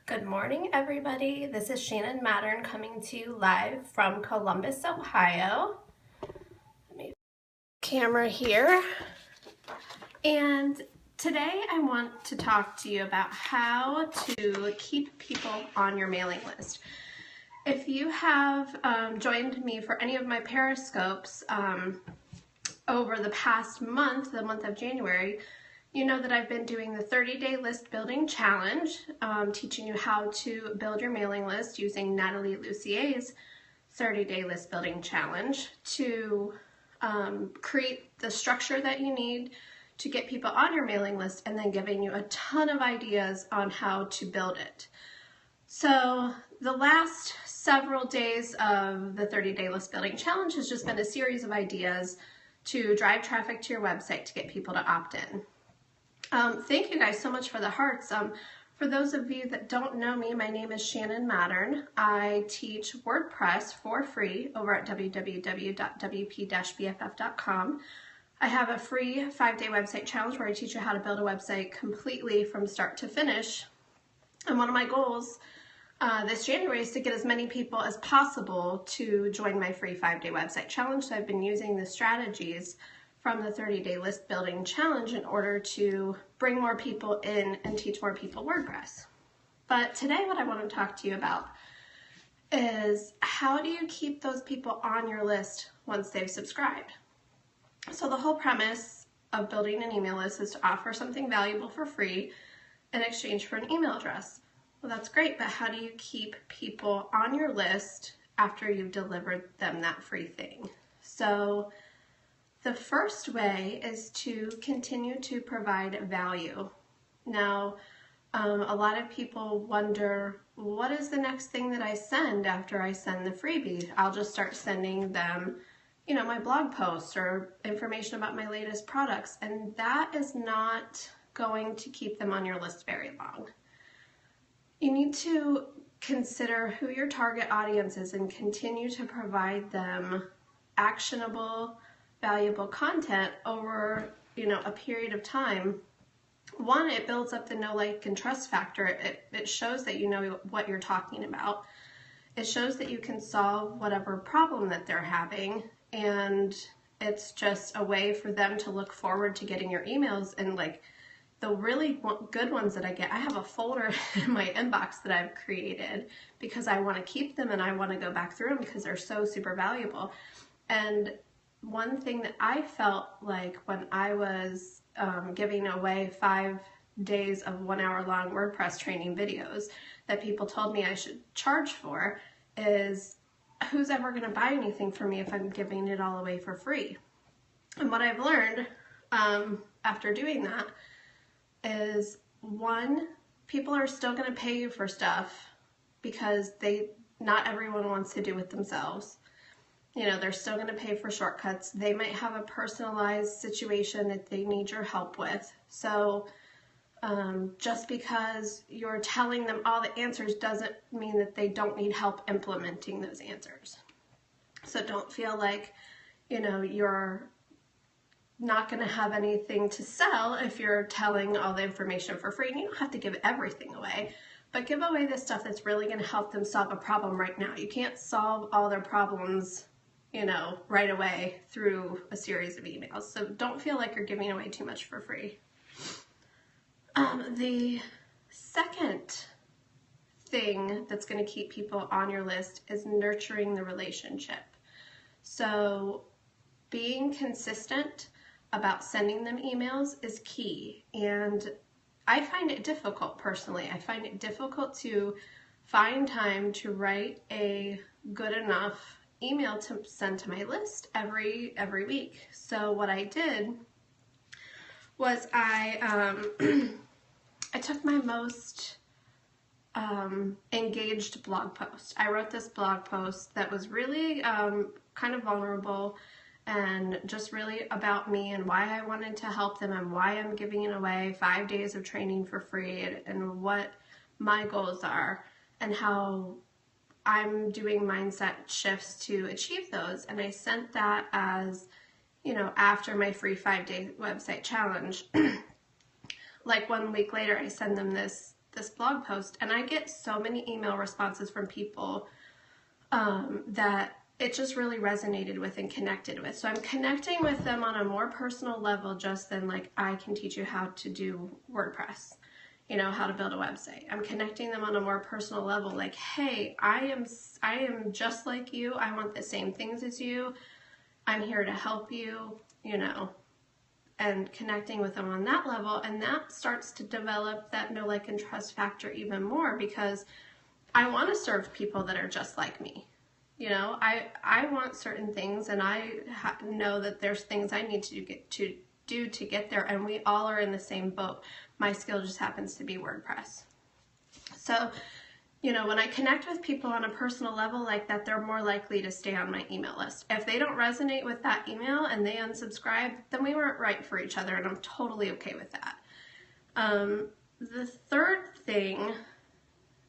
Good morning, everybody. This is Shannon Mattern coming to you live from Columbus, Ohio. Let me camera here. And today I want to talk to you about how to keep people on your mailing list. If you have joined me for any of my Periscopes over the past month, the month of January, you know that I've been doing the 30-day list building challenge, teaching you how to build your mailing list using Natalie Lucier's 30-day list building challenge to create the structure that you need to get people on your mailing list, and then giving you a ton of ideas on how to build it. So the last several days of the 30-day list building challenge has just been a series of ideas to drive traffic to your website to get people to opt in. Thank you guys so much for the hearts. For those of you that don't know me, my name is Shannon Mattern. I teach WordPress for free over at www.wp-bff.com. I have a free 5-day website challenge where I teach you how to build a website completely from start to finish. And one of my goals this January is to get as many people as possible to join my free 5-day website challenge. So I've been using the strategies from the 30-day list building challenge in order to bring more people in and teach more people WordPress. But today what I want to talk to you about is how do you keep those people on your list once they've subscribed? So the whole premise of building an email list is to offer something valuable for free in exchange for an email address. Well, that's great, but how do you keep people on your list after you've delivered them that free thing? So the first way is to continue to provide value. Now, a lot of people wonder, what is the next thing that I send after I send the freebie? I'll just start sending them, my blog posts or information about my latest products, and that is not going to keep them on your list very long. You need to consider who your target audience is and continue to provide them actionable, valuable content over a period of time. One, it builds up the know, like, and trust factor. It shows that you know what you're talking about. It shows that you can solve whatever problem that they're having, and it's just a way for them to look forward to getting your emails. And like the really good ones that I get, I have a folder in my inbox that I've created because I want to keep them and I want to go back through them because they're so super valuable. And one thing that I felt like when I was giving away 5 days of 1-hour-long WordPress training videos that people told me I should charge for is, who's ever going to buy anything from me if I'm giving it all away for free? And what I've learned after doing that is, one, people are still going to pay you for stuff because not everyone wants to do it themselves. They're still going to pay for shortcuts. They might have a personalized situation that they need your help with. So just because you're telling them all the answers doesn't mean that they don't need help implementing those answers. So don't feel like, you're not going to have anything to sell if you're telling all the information for free. And you don't have to give everything away, but give away the stuff that's really going to help them solve a problem right now. You can't solve all their problems right away through a series of emails. So don't feel like you're giving away too much for free. The second thing that's going to keep people on your list is nurturing the relationship. So being consistent about sending them emails is key. And I find it difficult personally. I find it difficult to find time to write a good enough email to send to my list every week. So what I did was I took my most engaged blog post. I wrote this blog post that was really kind of vulnerable and just really about me and why I wanted to help them and why I'm giving away 5 days of training for free and what my goals are and how I'm doing mindset shifts to achieve those. And I sent that as, after my free 5-day website challenge. Like 1 week later, I send them this this blog post, and I get so many email responses from people that it just really resonated with and connected with. So I'm connecting with them on a more personal level just than like, I can teach you how to do WordPress, you know, how to build a website. I'm connecting them on a more personal level, like, hey, I am just like you. I want the same things as you. I'm here to help you, you know, and connecting with them on that level. And that starts to develop that know, like, and trust factor even more, because I want to serve people that are just like me. You know, I want certain things, and I know that there's things I need to do to get there, and we all are in the same boat. My skill just happens to be WordPress. So, you know, when I connect with people on a personal level like that, they're more likely to stay on my email list. If they don't resonate with that email and they unsubscribe, then we weren't right for each other, and I'm totally okay with that. The third thing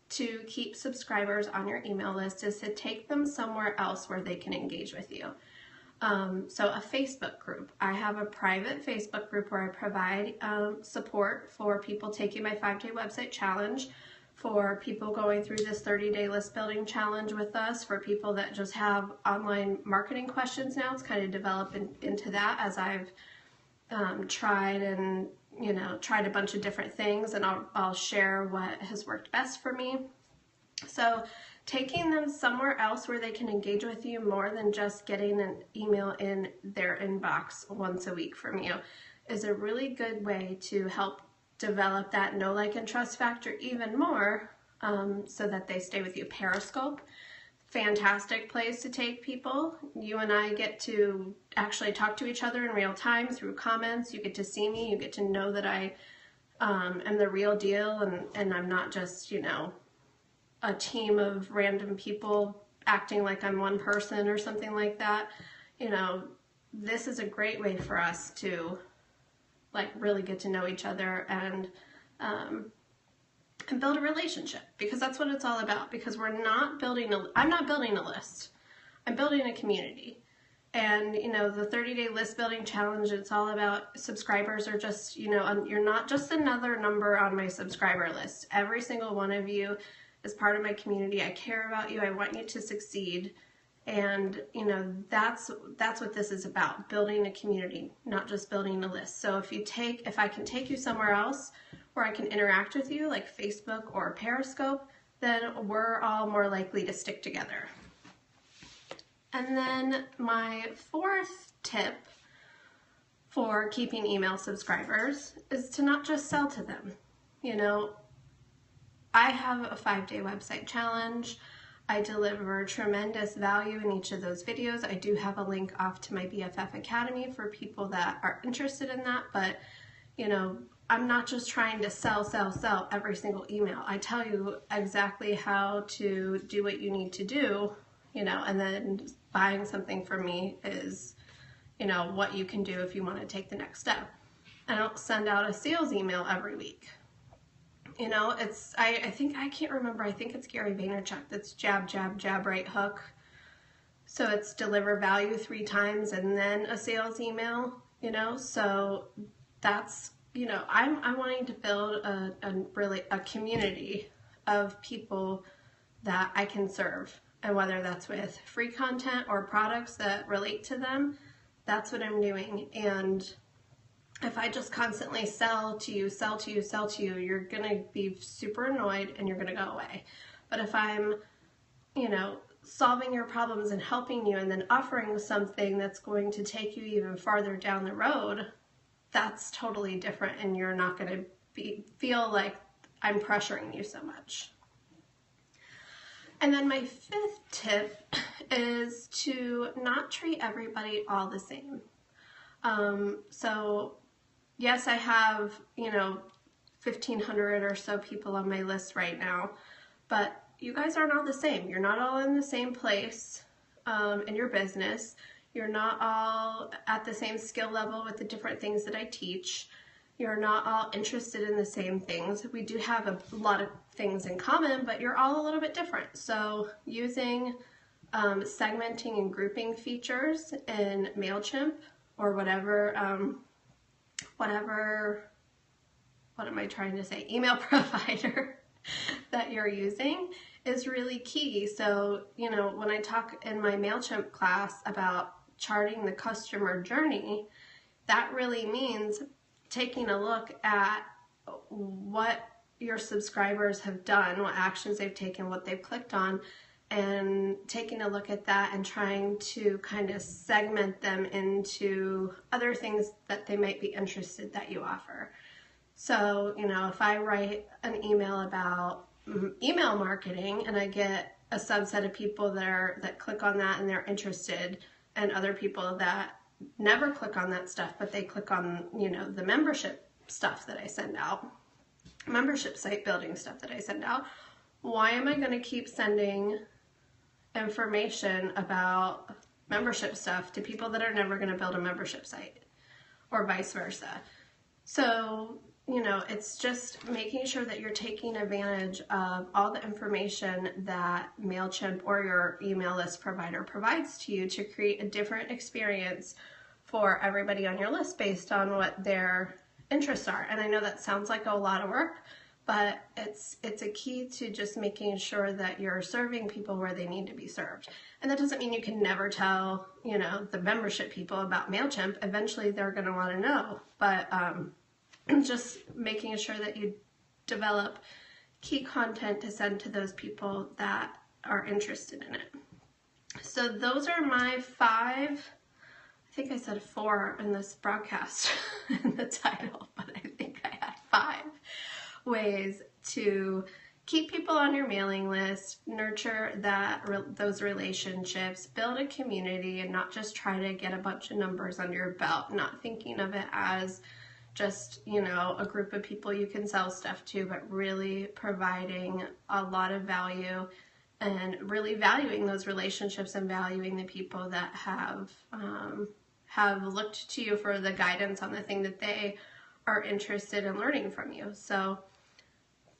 to keep subscribers on your email list is to take them somewhere else where they can engage with you. So a Facebook group. I have a private Facebook group where I provide support for people taking my 5-day website challenge, for people going through this 30-day list building challenge with us, for people that just have online marketing questions now. It's kind of developed into that as I've tried a bunch of different things, and I'll share what has worked best for me. So taking them somewhere else where they can engage with you more than just getting an email in their inbox once a week from you is a really good way to help develop that know, like, and trust factor even more, so that they stay with you. Periscope, fantastic place to take people. You and I get to actually talk to each other in real time through comments. You get to see me. You get to know that I am the real deal, and I'm not just, you know, a team of random people acting like I'm one person or something like that. You know, this is a great way for us to, like, really get to know each other and build a relationship, because that's what it's all about. Because I'm not building a list. I'm building a community. And, you know, the 30-day list building challenge, it's all about subscribers are just, you know, you're not just another number on my subscriber list. Every single one of you is part of my community. I care about you. I want you to succeed. And, you know, that's what this is about, building a community, not just building a list. So if I can take you somewhere else where I can interact with you, like Facebook or Periscope, then we're all more likely to stick together. And then my fourth tip for keeping email subscribers is to not just sell to them. You know, I have a 5-day website challenge. I deliver tremendous value in each of those videos. I do have a link off to my BFF Academy for people that are interested in that, but, you know, I'm not just trying to sell every single email. I tell you exactly how to do what you need to do, you know, and then buying something from me is, you know, what you can do if you want to take the next step. I don't send out a sales email every week. You know, I can't remember, I think it's Gary Vaynerchuk that's jab, jab, jab, right hook. So it's deliver value 3 times and then a sales email, you know, so that's, you know, I'm wanting to build a community of people that I can serve. And whether that's with free content or products that relate to them, that's what I'm doing. And if I just constantly sell to you, you're going to be super annoyed and you're going to go away. But if I'm, you know, solving your problems and helping you and then offering something that's going to take you even farther down the road, that's totally different, and you're not going to feel like I'm pressuring you so much. And then my 5th tip is to not treat everybody all the same. So yes, I have, you know, 1,500 or so people on my list right now, but you guys aren't all the same. You're not all in the same place in your business. You're not all at the same skill level with the different things that I teach. You're not all interested in the same things. We do have a lot of things in common, but you're all a little bit different. So using segmenting and grouping features in MailChimp or whatever what am I trying to say, email provider that you're using is really key. So, you know, when I talk in my MailChimp class about charting the customer journey, that really means taking a look at what your subscribers have done, what actions they've taken, what they've clicked on, and taking a look at that and trying to kind of segment them into other things that they might be interested that you offer. So, you know, if I write an email about email marketing and I get a subset of people that click on that and they're interested, and other people that never click on that stuff, but they click on, you know, the membership stuff that I send out, membership site building stuff that I send out, why am I going to keep sending information about membership stuff to people that are never going to build a membership site, or vice versa? So, you know, it's just making sure that you're taking advantage of all the information that MailChimp or your email list provider provides to you to create a different experience for everybody on your list based on what their interests are. And I know that sounds like a lot of work, but it's a key to just making sure that you're serving people where they need to be served. And that doesn't mean you can never tell, you know, the membership people about MailChimp. Eventually they're going to want to know, but just making sure that you develop key content to send to those people that are interested in it. So those are my 5, I think I said 4 in this broadcast in the title, but I think I had 5 ways to keep people on your mailing list, nurture those relationships, build a community, and not just try to get a bunch of numbers under your belt, not thinking of it as just, you know, a group of people you can sell stuff to, but really providing a lot of value and really valuing those relationships and valuing the people that have looked to you for the guidance on the thing that they are interested in learning from you. So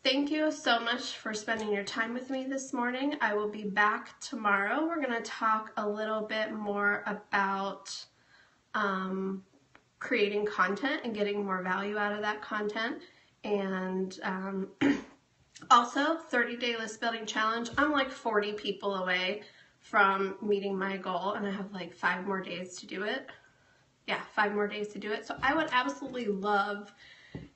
thank you so much for spending your time with me this morning. I will be back tomorrow. We're going to talk a little bit more about creating content and getting more value out of that content. And also 30-day list building challenge. I'm like 40 people away from meeting my goal, and I have like 5 more days to do it. Yeah, 5 more days to do it. So I would absolutely love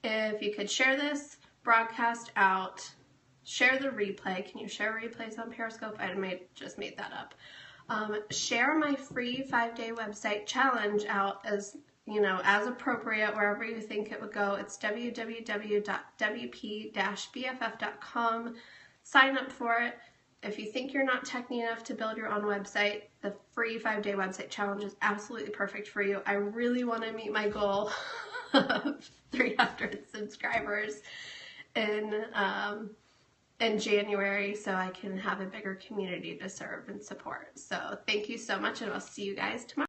if you could share this broadcast out, share the replay. Can you share replays on Periscope? I just made that up. Share my free 5-day website challenge out as, you know, as appropriate, wherever you think it would go. It's www.wp-bff.com. Sign up for it. If you think you're not techy enough to build your own website, the free 5-day website challenge is absolutely perfect for you. I really want to meet my goal of 300 subscribers in January, so I can have a bigger community to serve and support. So thank you so much, and I'll see you guys tomorrow.